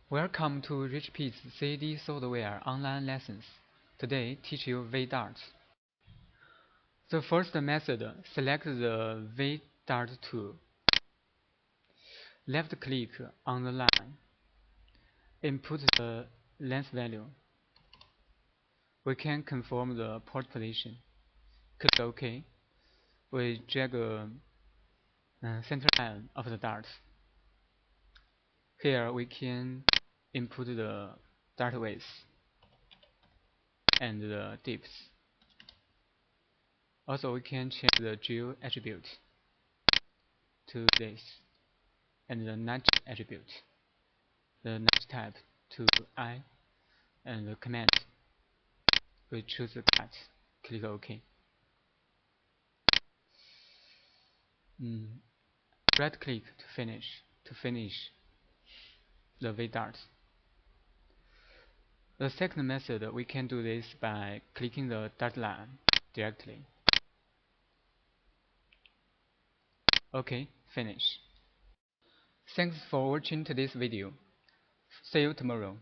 Welcome to Richpeace CAD software online lessons. Today, teach you V-Dart. The first method, select the V-Dart tool. Left-click on the line. Input the length value. We can confirm the port position. Click OK. We drag a center line of the dart. Here we can input the dart width and the depth. Also, we can change the geo attribute to this, and the notch attribute, the notch type to I, and the command. We choose the cut. Click OK. Right click to finish the V-Dart. The second method, we can do this by clicking the dart line directly. OK, finish. Thanks for watching today's video. See you tomorrow.